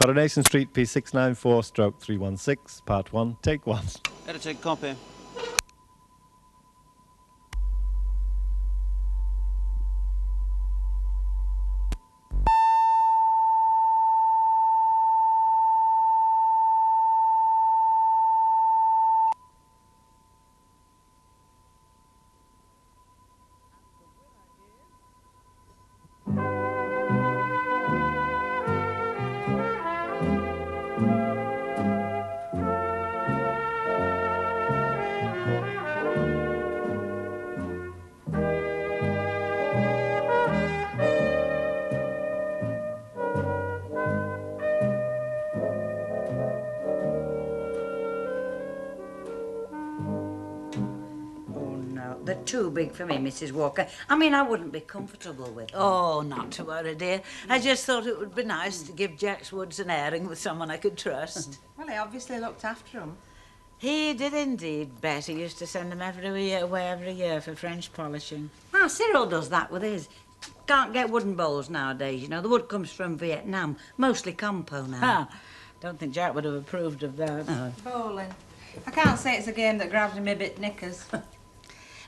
Coronation Street, P694/316, Part 1, Take 1. Edited copy. Too big for me, Mrs. Walker. I mean, I wouldn't be comfortable with them. Oh, not to worry, dear. I just thought it would be nice to give Jack's Woods an airing with someone I could trust. Well, he obviously looked after them. He did indeed, Bet. He used to send them every year for French polishing. Ah, Cyril does that with his. Can't get wooden bowls nowadays, you know. The wood comes from Vietnam, mostly compo now. Ah, don't think Jack would have approved of that. Oh. Bowling. I can't say it's a game that grabs him a bit knickers.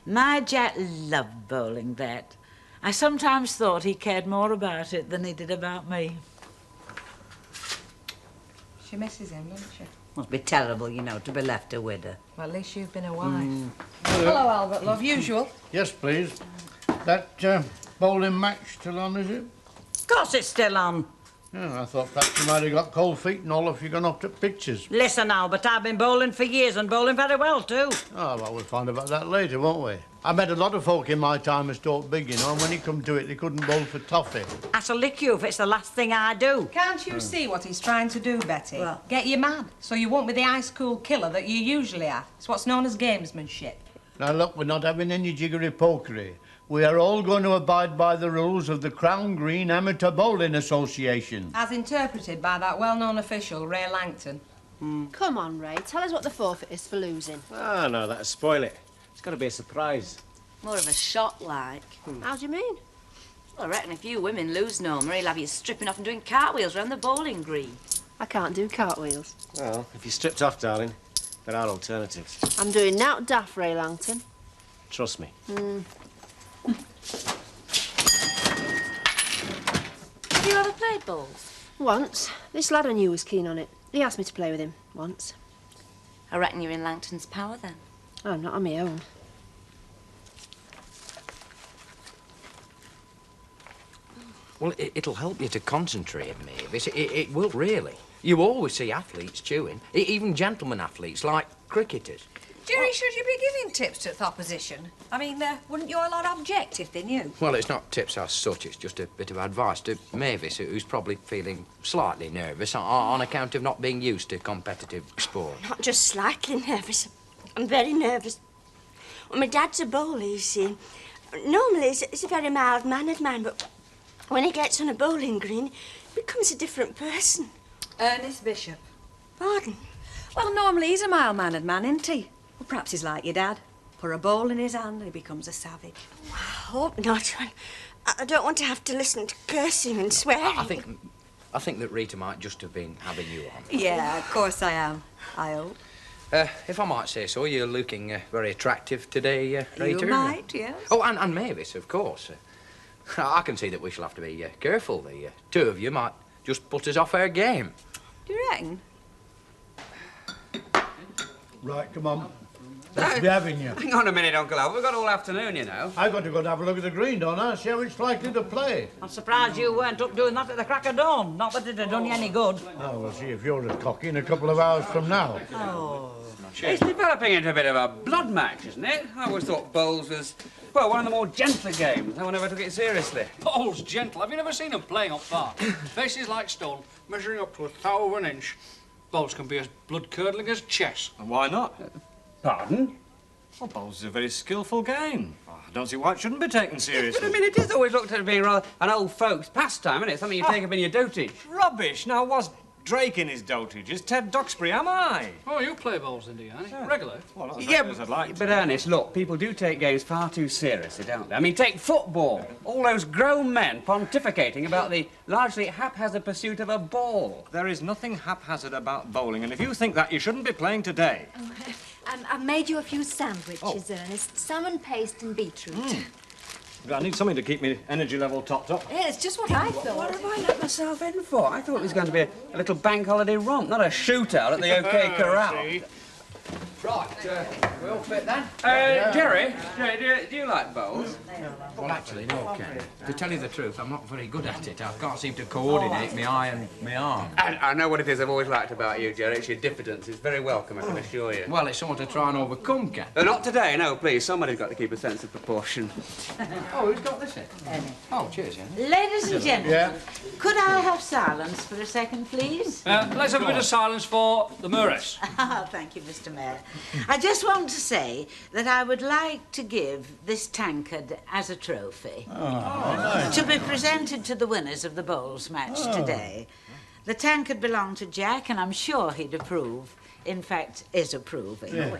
My Jack loved bowling, Bet. I sometimes thought he cared more about it than he did about me. She misses him, doesn't she? Must be terrible, you know, to be left a widow. Well, at least you've been a wife. Hello, Albert, love. Usual. Yes, please. That bowling match still on, is it? Of course it's still on. Yeah, I thought perhaps you might have got cold feet and all if you've gone off to pictures. Listen, Albert, I've been bowling for years and bowling very well, too. Oh, well, we'll find about that later, won't we? I met a lot of folk in my time who talked big, you know, and when it come to it, they couldn't bowl for toffee. I shall lick you if it's the last thing I do. Can't you see what he's trying to do, Betty? Well- Get you mad, so you won't be the ice-cool killer that you usually are. It's what's known as gamesmanship. Now, look, we're not having any jiggery pokery. We are all going to abide by the rules of the Crown Green Amateur Bowling Association. As interpreted by that well-known official, Ray Langton. Come on, Ray, tell us what the forfeit is for losing. Ah, no, that'll spoil it. It's got to be a surprise. More of a shot, like. How do you mean? Well, I reckon if you women lose Norma, he'll have you stripping off and doing cartwheels around the bowling green. I can't do cartwheels. Well, if you're stripped off, darling, there are alternatives. I'm doing nowt daft, Ray Langton. Trust me. Have you ever played bowls? Once. This lad I knew was keen on it. He asked me to play with him, once. I reckon you're in Langton's power, then. Oh, not on my own. Well, it'll help you to concentrate, Mavis. It will, really. You always see athletes chewing, even gentlemen athletes, like cricketers. Jerry, should you be giving tips to the opposition? I mean, wouldn't your lot object if they knew? Well, it's not tips as such, it's just a bit of advice to Mavis, who's probably feeling slightly nervous on account of not being used to competitive sport. Not just slightly nervous. I'm very nervous. Well, my dad's a bowler, you see. Normally, he's a very mild-mannered man, but when he gets on a bowling green, he becomes a different person. Ernest Bishop. Pardon? Well, normally he's a mild-mannered man, isn't he? Well, perhaps he's like your dad. Put a bowl in his hand and he becomes a savage. I hope not. I don't want to have to listen to cursing and swearing. I think that Rita might just have been having you on. Yeah, of course I am. I hope. If I might say so, you're looking very attractive today, Rita. You might, yes. Oh, and Mavis, of course. I can see that we shall have to be careful. The two of you might just put us off our game. Do you reckon? Right, come on. Let's be having you. Hang on a minute, Uncle Al. We've got all afternoon, you know. I've got to go and have a look at the green, don't I? See how it's likely to play. I'm surprised you weren't up doing that at the crack of dawn. Not that it'd have done you any good. Oh, we'll see if you're as cocky in a couple of hours from now. Oh. It's developing into a bit of a blood match, isn't it? I always thought bowls was, well, one of the more gentler games. No one ever took it seriously. Bowls gentle. Have you never seen them playing up far? Faces like stone, measuring up to 1/1000 of an inch. Bowls can be as blood-curdling as chess. And why not? Pardon? Well, bowls is a very skillful game. I don't see why it shouldn't be taken seriously. But I mean, it is always looked at as being rather an old folks' pastime, isn't it? Something you take up in your dotage. Rubbish. Now, was Drake in his dotages, Ted Duxbury, am I? Oh, you play bowls, do you, Ernie? Regular? Well, not as Yeah, regular as I'd like. but Ernest, look, people do take games far too seriously, don't they? I mean, take football. All those grown men pontificating about the largely haphazard pursuit of a ball. There is nothing haphazard about bowling, and if you think that, you shouldn't be playing today. I've made you a few sandwiches, Ernest. Salmon paste and beetroot. I need something to keep my energy level topped up. Yeah, it's just what I thought. What have I let myself in for? I thought it was going to be a little bank holiday romp, not a shootout at the OK Corral. Right, we all fit then? Jerry, do you like bowls? Well, actually, no, Ken. To tell you the truth, I'm not very good at it. I can't seem to coordinate my eye and my arm. And I know what it is I've always liked about you, Jerry. It's your diffidence. It's very welcome, I can assure you. Well, it's something to try and overcome, Ken. Not today, no, please. Somebody's got to keep a sense of proportion. Oh, who's got this in? Oh, cheers, Ken. Ladies and gentlemen, could I have silence for a second, please? Let's have a bit of silence for the Murress. Oh, thank you, Mr. Mayor. I just want to say that I would like to give this tankard as a trophy to be presented to the winners of the bowls match today. The tankard belonged to Jack, and I'm sure he'd approve. In fact, is approving. Here,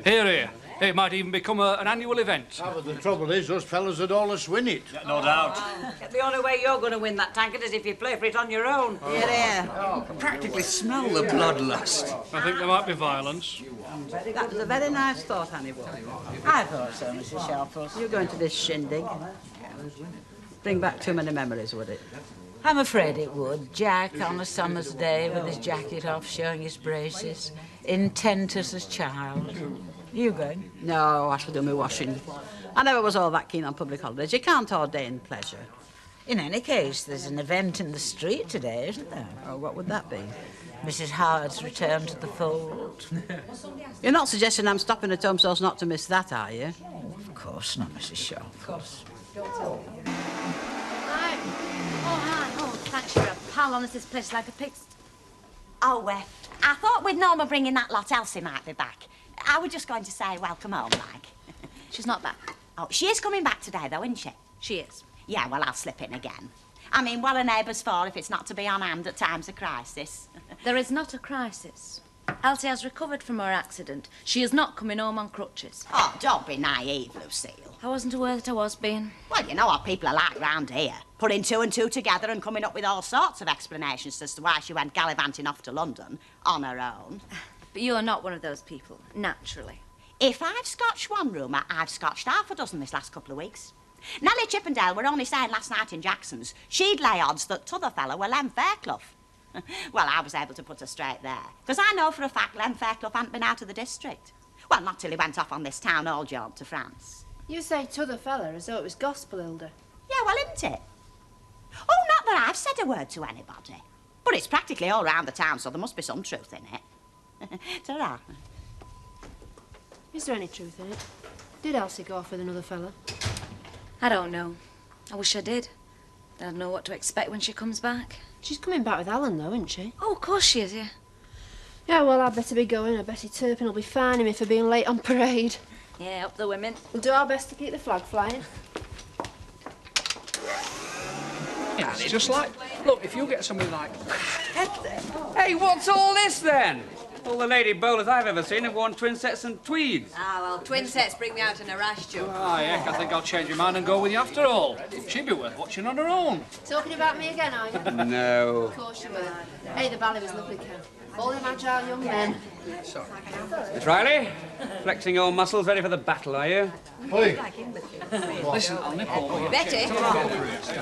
here. It might even become an annual event. But the trouble is, those fellas would all us win it. No doubt. The only way you're going to win that tankard is if you play for it on your own. I practically smell the bloodlust. I think there might be violence. That was a very nice thought, Hannibal. I thought so, Mrs. Sharples. You going to this shindig? Bring back too many memories, would it? I'm afraid it would. Jack on a summer's day with his jacket off, showing his braces, intent as a child. You going? No, I shall do my washing. I never was all that keen on public holidays. You can't ordain pleasure. In any case, there's an event in the street today, isn't there? Oh, what would that be? Mrs. Howard's return to the fold. You're not suggesting I'm stopping at home so as not to miss that, are you? Of course not, Mrs. Sharp. Of course. Thanks, you're a pal. Honest, this place is like a pig's... Oh, I thought with Norma bringing that lot, Elsie might be back. I was just going to say welcome home, like. She's not back. Oh, she is coming back today, though, isn't she? She is. Yeah, well, I'll slip in again. I mean, what are neighbours for if it's not to be on hand at times of crisis? There is not a crisis. Elsie has recovered from her accident. She is not coming home on crutches. Oh, don't be naive, Lucille. I wasn't aware that I was being. Well, you know what people are like round here. Putting two and two together and coming up with all sorts of explanations as to why she went gallivanting off to London on her own. But you're not one of those people, naturally. If I've scotched one rumour, I've scotched half a dozen this last couple of weeks. Nellie Chippendale were only saying last night in Jackson's she'd lay odds that t'other fella were Len Fairclough. Well, I was able to put her straight there. Because I know for a fact Len Fairclough hadn't been out of the district. Well, not till he went off on this town hall jaunt to France. You say t'other fella as though it was gospel, Hilda. Yeah, well, isn't it? Oh, not that I've said a word to anybody. But it's practically all round the town, so there must be some truth in it. Ta-ra. Is there any truth in it? Did Elsie go off with another fella? I don't know. I wish I did. Then I'd know what to expect when she comes back. She's coming back with Alan, though, isn't she? Oh, of course she is, yeah. Yeah, well, I'd better be going. I Betty Turpin will be fining me for being late on parade. Yeah, up the women. We'll do our best to keep the flag flying. Yeah, it's just like... Look, if you get somebody like... Hey, what's all this, then? All the lady bowlers I've ever seen have worn twin sets and tweeds. Ah, well, twin sets bring me out in a rash, Joe. Ah, yeah, I think I'll change your mind and go with you after all. She'd be worth watching on her own. Talking about me again, are you? No. Of course you will. Hey, the ballet was lovely, Ken. All them agile young men. Sorry. Miss Riley, flexing your muscles, ready for the battle, are you? Oi. Listen, I'll nip over. Betty,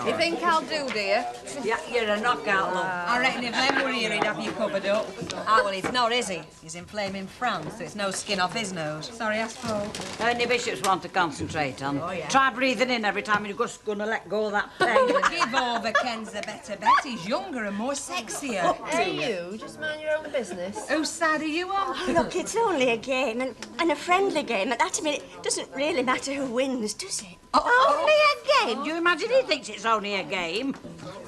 you think I'll do, dear? Yeah, you're a knockout, love. I reckon if them were here, he'd have you covered up. Ah, well, he's not, is he? He's in flaming France, so it's no skin off his nose. Sorry, I spoke. Ernie Bishop's one to concentrate on. Try breathing in every time you're just going to let go of that pen. Give over, Ken's the better bet. He's younger and more sexier. Hey, you, just mind your own business. Whose side are you on? Oh, look, it's only a game, and a friendly game. At that, I mean, it doesn't really matter who wins, does it? Only a game? Do you imagine he thinks it's only a game?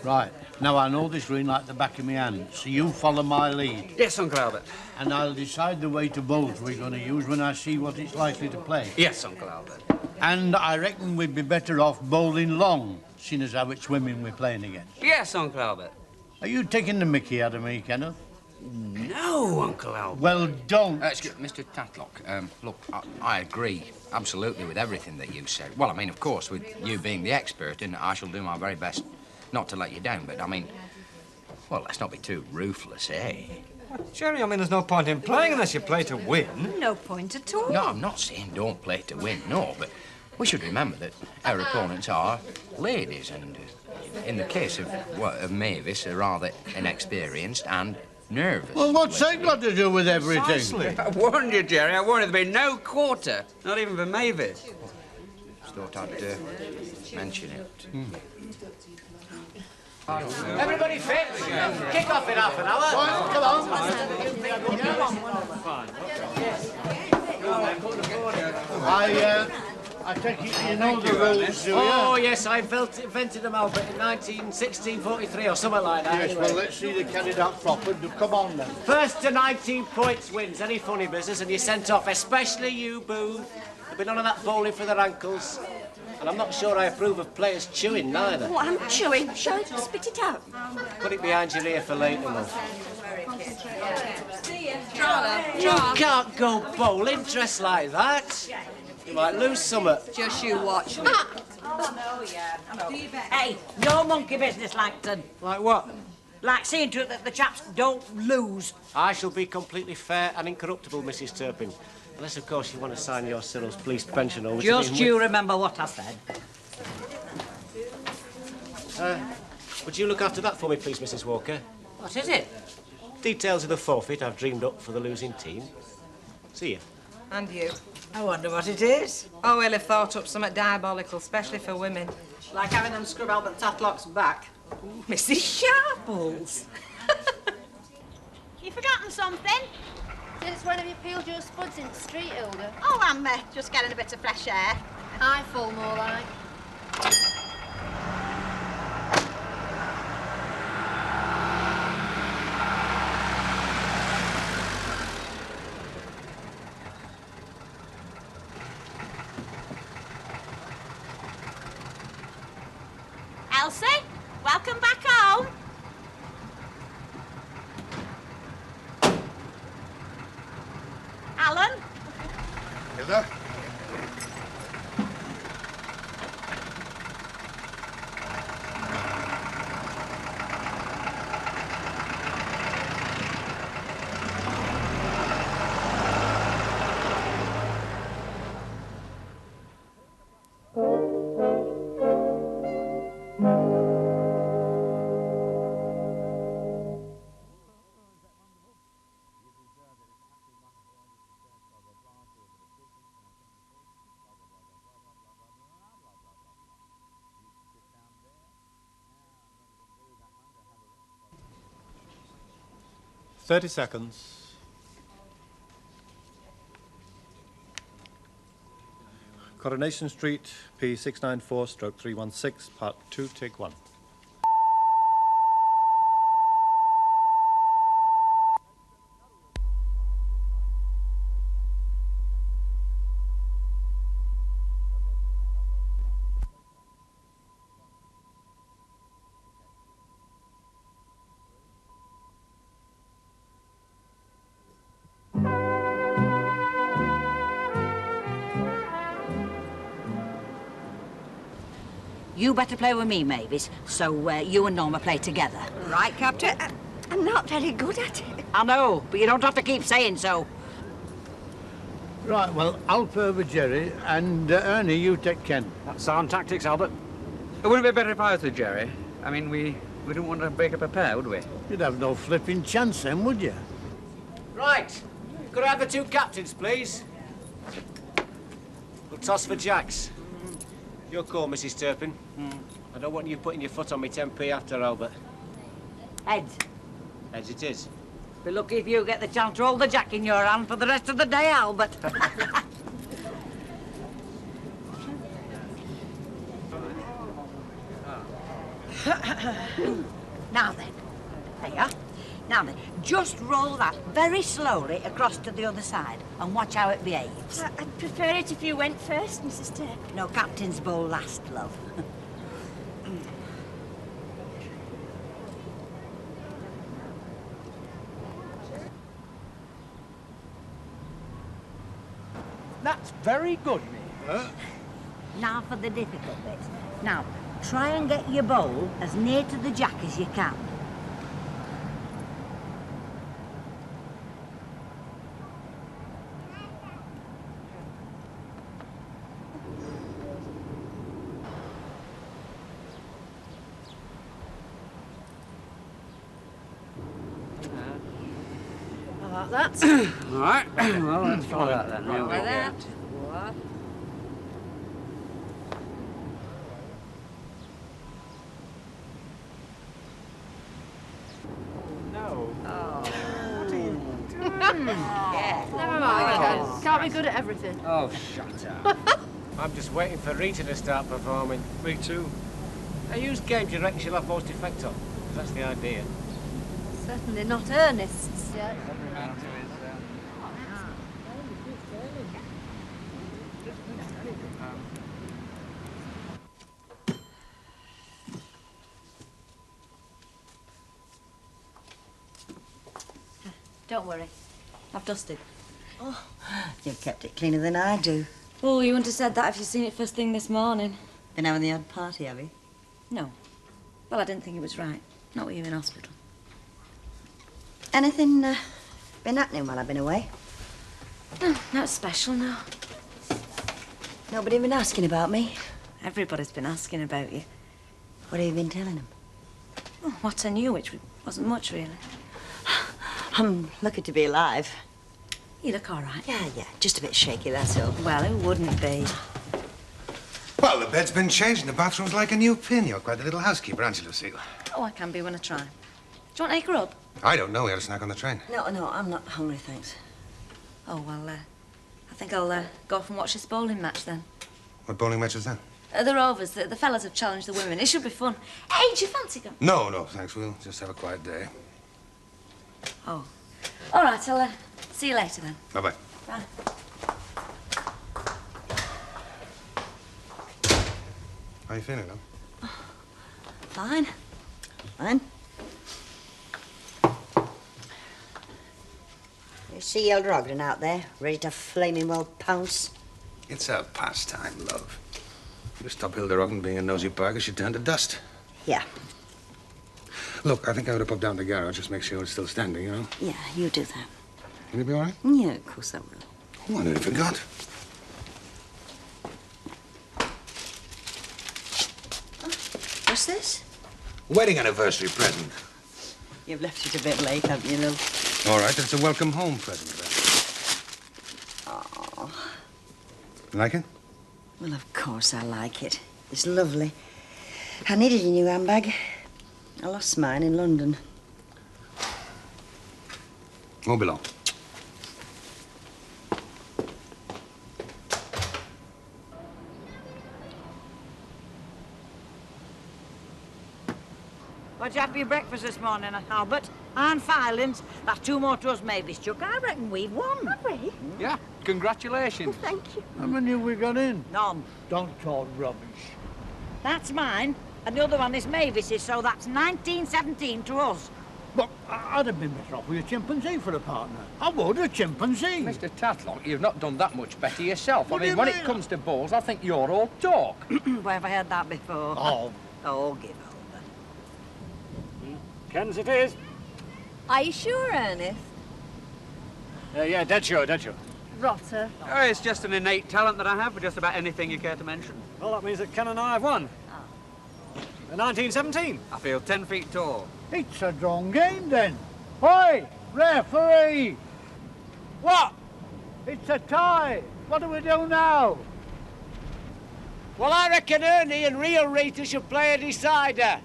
Right, now I know this ring like the back of my hand, so you follow my lead. Yes, Uncle Albert. And I'll decide the weight of bowls we're going to use when I see what it's likely to play. Yes, Uncle Albert. And I reckon we'd be better off bowling long, seeing as how it's women we're playing against. Yes, Uncle Albert. Are you taking the mickey out of me, Kenneth? No, Uncle Albert. Well, don't. Excuse Mr. Tatlock, look, I agree absolutely with everything that you said. Well, I mean, of course, with you being the expert, and I shall do my very best not to let you down, but, I mean, well, let's not be too ruthless, eh? Jerry, I mean, there's no point in playing unless you play to win. No point at all. No, I'm not saying don't play to win, no, but we should remember that our opponents are ladies, and in the case of Mavis, are rather inexperienced and nervous. Well, what's that got to do with everything? Precisely. I warned you, Jerry. I warned you there'd be no quarter. Not even for Mavis. Just thought I'd mention it. Everybody fit? Kick off in half an hour. Come on. I take it you know the rules, do you? Oh, yes, I invented them, Albert, in 1643 or something like that. Yes, anyway. well, let's see the carried out proper. Come on, then. First to 19 points wins any funny business, and you're sent off, especially you, Booth. There'll be none of that bowling for their ankles. And I'm not sure I approve of players chewing, neither. Oh, I'm chewing. Shall I spit it out? Put it behind your ear for later, love. Charlie, You can't go bowling dressed like that. You might lose summer. just you watch me. Hey, no monkey business, Langton. Like what? Like seeing to it that the chaps don't lose. I shall be completely fair and incorruptible, Mrs. Turpin. Unless, of course, you want to sign your Cyril's police pension over to Just me. you remember what I said. Would you look after that for me, please, Mrs. Walker? What is it? Details of the forfeit I've dreamed up for the losing team. See you. And you. I wonder what it is. Oh, well, have thought up something diabolical, especially for women. Like having them scrub Albert Tatlock's back. Mrs. Sharples. You forgotten something? Since when have you peeled your spuds in the street, Hilda? Oh, I'm just getting a bit of fresh air. I fall more like. Elsie, welcome back home. Alan? Hilda? "30 seconds. Coronation Street, P694/316, Part 2, Take 1. You better play with me, Mavis, so you and Norma play together. Right, Captain? I'm not very good at it. I know, but you don't have to keep saying so. Right, well, I'll play with Jerry, and Ernie, you take Ken. That's sound tactics, Albert. It wouldn't be better if I was with Jerry. I mean, we wouldn't want to break up a pair, would we? You'd have no flipping chance then, would you? Right. Could I have the two captains, please? We'll toss for jacks. Your call, Mrs. Turpin. I don't want you putting your foot on me 10p after, Albert. Heads. Heads it is. Be lucky if you get the chance to hold the jack in your hand for the rest of the day, Albert. Now then. There you are. Now then, just roll that very slowly across to the other side and watch how it behaves. I'd prefer it if you went first, Mrs. Turpin. No, captain's bowl last, love. That's very good, mate. Now for the difficult bit. Now, try and get your bowl as near to the jack as you can. Like that. All right. Well, let's follow that then. Here we Like go. that. What? No. Never mind, Ken. Can't be good at everything. Oh, shut up. I'm just waiting for Rita to start performing. Me too. Now, whose game do you reckon she'll have most effect on? 'Cause that's the idea. Certainly not Ernest's. Yeah. Don't worry. I've dusted. Oh, you've kept it cleaner than I do. Oh, you wouldn't have said that if you'd seen it first thing this morning. Been having the odd party, have you? No. Well, I didn't think it was right. Not with you in hospital. Anything been happening while I've been away? No, not special, no. Nobody been asking about me? Everybody's been asking about you. What have you been telling them? Oh, what I knew, which wasn't much, really. I'm lucky to be alive. You look all right. Yeah, just a bit shaky, that's all. Well, who wouldn't be? Well, the bed's been changed and the bathroom's like a new pin. You're quite a little housekeeper, aren't you, Lucille? Oh, I can be when I try. Do you want any grub? I don't know. We had a snack on the train. No, I'm not hungry, thanks. Oh, well, I think I'll go off and watch this bowling match then. What bowling match is that? The Rovers, the fellas have challenged the women. It should be fun. Hey, do you fancy going? No, thanks. We'll just have a quiet day. Oh. All right, I'll see you later then. Bye-bye. Bye. How you feeling, now? Fine. You see old Rogden out there, ready to flaming well pounce? It's a pastime, love. Just stop Hilda Ogden being a nosy Parker, she'd turn to dust. Yeah. Look, I think I ought to pop down to the garage, just make sure it's still standing, you know? Yeah, you do that. Will you be all right? Yeah, of course I will. Oh, I nearly forgot. What's this? Wedding anniversary present. You've left it a bit late, haven't you, love? All right, it's a welcome home present, then. Oh. You like it? Well, of course I like it. It's lovely. I needed a new handbag. I lost mine in London. Won't be long. What'd you have for your breakfast this morning, Albert? Iron filings. That's 2 more to us, Mavis, Chuck. I reckon we've won. Have we? Yeah, congratulations. Thank you. How many have we got in? None. Don't talk rubbish. That's mine, and the other one is Mavis's, so that's 1917 to us. But I'd have been better off with a chimpanzee for a partner. I would, a chimpanzee. Mr. Tatlock, you've not done that much better yourself. What I do mean, you when mean? it comes to balls, I think you're all talk. Where have I heard that before? Oh. Oh, give over. Ken's it is. Are you sure, Ernest? Yeah, dead sure. Rotter. Oh, it's just an innate talent that I have for just about anything you care to mention. Well, that means that Ken and I have won. In 1917. I feel 10 feet tall. It's a drawn game, then. Oi, referee! What? It's a tie. What do we do now? Well, I reckon Ernie and real Rita should play a decider.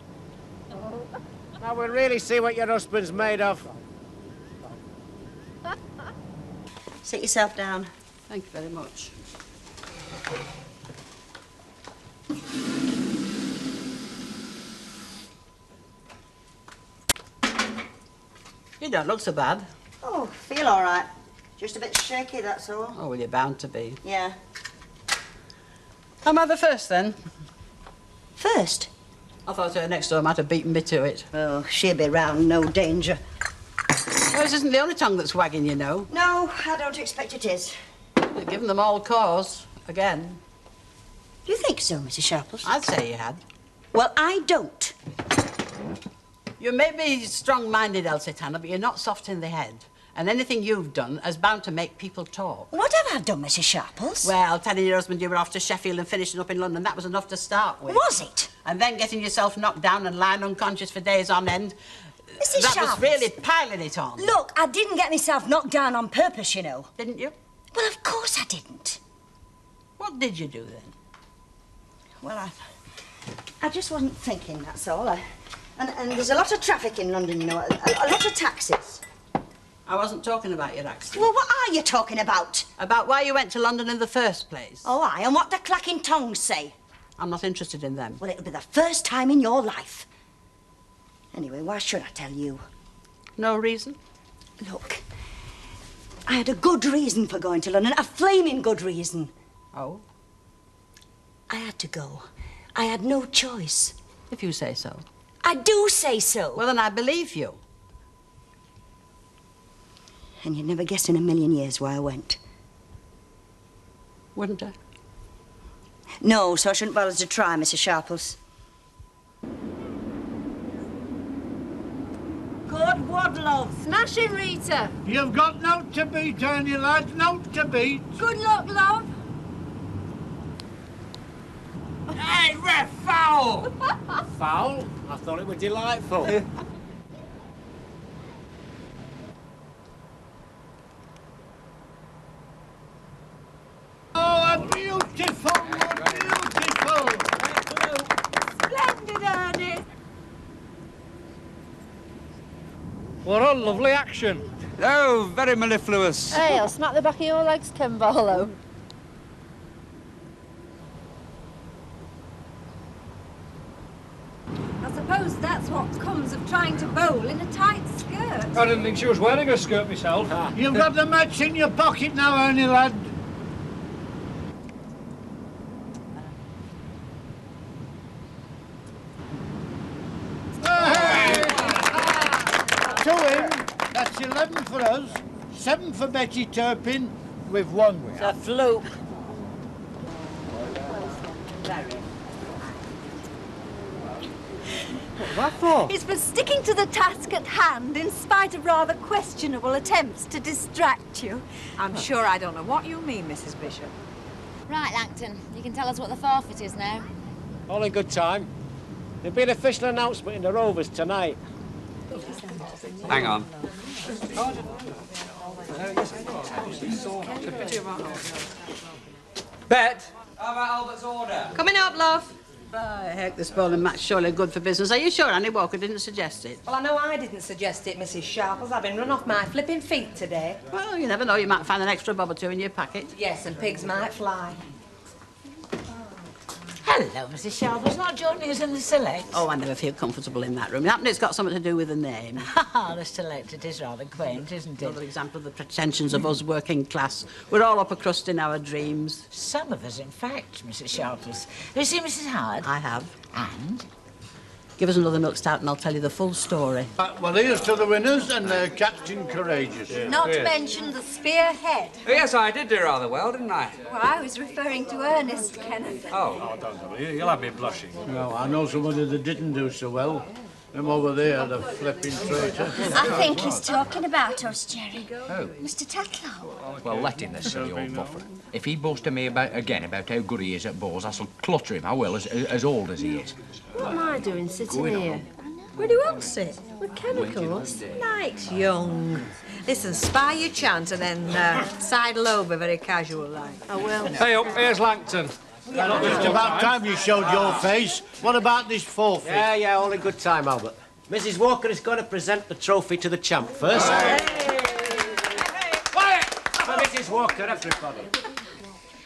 Now we'll really see what your husband's made of. Sit yourself down. Thank you very much. You don't look so bad. Oh, feel all right. Just a bit shaky, that's all. Oh, well, you're bound to be. Yeah. Am I the first, then? First? I thought her next door might have beaten me to it. Oh, she'll be round, no danger. Oh, this isn't the only tongue that's wagging, you know. No, I don't expect it is. You've given them all cause, again. Do you think so, Mrs. Sharples? I'd say you had. Well, I don't. You may be strong-minded, Elsie Tanner, but you're not soft in the head. And anything you've done is bound to make people talk. What have I done, Mrs. Sharples? Well, telling your husband you were off to Sheffield and finishing up in London, that was enough to start with. Was it? And then getting yourself knocked down and lying unconscious for days on end. Mrs. That Sharples, was really piling it on. Look, I didn't get myself knocked down on purpose, you know. Didn't you? Well, of course I didn't. What did you do then? Well, I just wasn't thinking, that's all. And there's a lot of traffic in London, you know, a lot of taxis. I wasn't talking about your accident. Well, what are you talking about? About why you went to London in the first place. Oh, aye, and what the clacking tongues say. I'm not interested in them. Well, it'll be the first time in your life. Anyway, why should I tell you? No reason? Look, I had a good reason for going to London, a flaming good reason. Oh? I had to go. I had no choice. If you say so. I do say so. Well, then I believe you. And you'd never guess in a million years why I went. Wouldn't I? No, so I shouldn't bother to try, Mrs. Sharples. Good word, love. Smashing, Rita. You've got note to beat, Ernie, lad, note to beat. Good luck, love. Hey, ref, foul! Foul? I thought it was delightful. Oh, a beautiful, beautiful. Splendid, Ernie. What a lovely action. Oh, very mellifluous. Hey, I'll smack the back of your legs, Ken Barlow. I suppose that's what comes of trying to bowl in a tight skirt. I didn't think she was wearing a skirt myself. You've got the match in your pocket now, Ernie, lad. To him, that's 11 for us, 7 for Betty Turpin, with 1 we It's have. a fluke. What's that for? It's for sticking to the task at hand in spite of rather questionable attempts to distract you. I'm sure I don't know what you mean, Mrs. Bishop. Right, Langton, you can tell us what the forfeit is now. All in good time. There'll be an official announcement in the Rovers tonight. Hang on. Bet. How about Albert's order? Coming up, love. By heck, this bowling match surely good for business. Are you sure Annie Walker didn't suggest it? Well, I know I didn't suggest it, Mrs. Sharples. I've been run off my flipping feet today. Well, you never know. You might find an extra bob or 2 in your packet. Yes, and pigs might fly. Hello, Mrs. Sharples. Not joining us in the select. Oh, I never feel comfortable in that room. It's got something to do with the name. The select, it is rather quaint, isn't it? Another example of the pretensions of us working class. We're all upper crust in our dreams. Some of us, in fact, Mrs. Sharples. Have you seen Mrs. Howard? I have. And? Give us another milk stout and I'll tell you the full story. Well, here's to the winners and Captain Courageous. Not to mention the spearhead. Oh, yes, I did do rather well, didn't I? Well, I was referring to Ernest, Kenneth. Oh. Don't worry, you'll have me blushing. No, I know somebody that didn't do so well. Them over there, the flipping traitor. I think he's talking about us, Jerry. Who? Mr. Tatlow. Well, let him, the silly old buffer. If he boasts to me about how good he is at balls, I shall clutter him, I will, as old as he is. What am I doing sitting Going here? on. Where do you want to sit? With chemicals? Night young. Listen, spy your chance and then sidle over very casual like. I will. Hey up, here's Langton. Not just about time you showed your face. What about this forfeit? Yeah, all in good time, Albert. Mrs. Walker is going to present the trophy to the champ first. Quiet! For Mrs. Walker, everybody.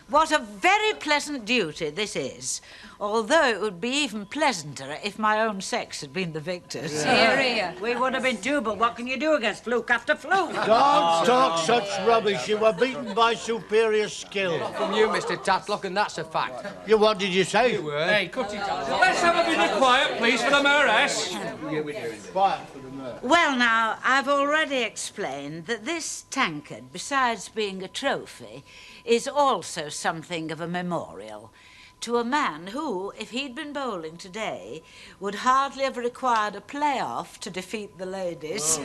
What a very pleasant duty this is. Although it would be even pleasanter if my own sex had been the victors. Here, here. We would have been too, but what can you do against fluke after fluke? Don't talk such rubbish. You were beaten by superior skill. From you, Mr. Tatlock, and that's a fact. You, what did you say? Hey, cut it out. Let's have a bit of quiet, please, for the mayoress. Quiet for the Well, now, I've already explained that this tankard, besides being a trophy, is also something of a memorial to a man who, if he'd been bowling today, would hardly have required a play-off to defeat the ladies.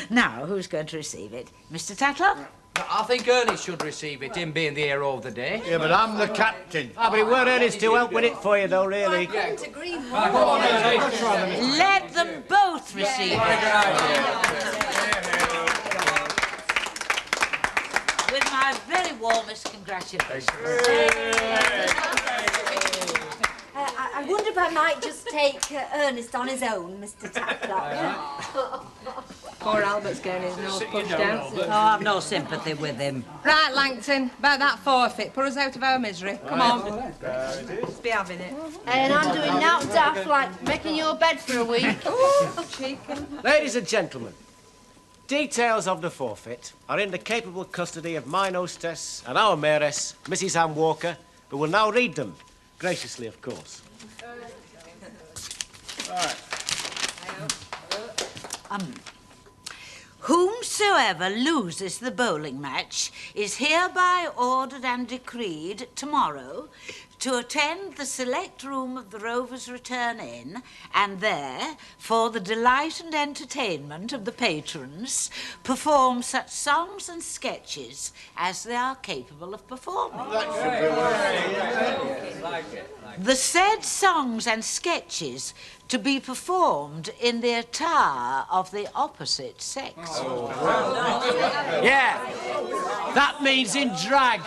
Now, who's going to receive it? Mr. Tatlock? I think Ernie should receive it, him being the hero of the day. Yeah, but I'm the captain. Ah, but it weren't Ernie's to help with it for you, though, really. Let them both receive it. With my very warmest congratulations. I wonder if I might just take Ernest on his own, Mr. Tatlock. Poor Albert's getting his nose pushed out. Oh, I've no sympathy with him. Right, Langton, about that forfeit. Put us out of our misery. Come on. Let's be having it. And I'm doing now daft like making your bed for a week. Ladies and gentlemen, details of the forfeit are in the capable custody of mine hostess and our mayoress, Mrs. Ann Walker, who will now read them. Graciously, of course. Whomsoever loses the bowling match is hereby ordered and decreed tomorrow to attend the select room of the Rovers Return Inn and there, for the delight and entertainment of the patrons, perform such songs and sketches as they are capable of performing. The said songs and sketches to be performed in the attire of the opposite sex. Yeah, that means in drag.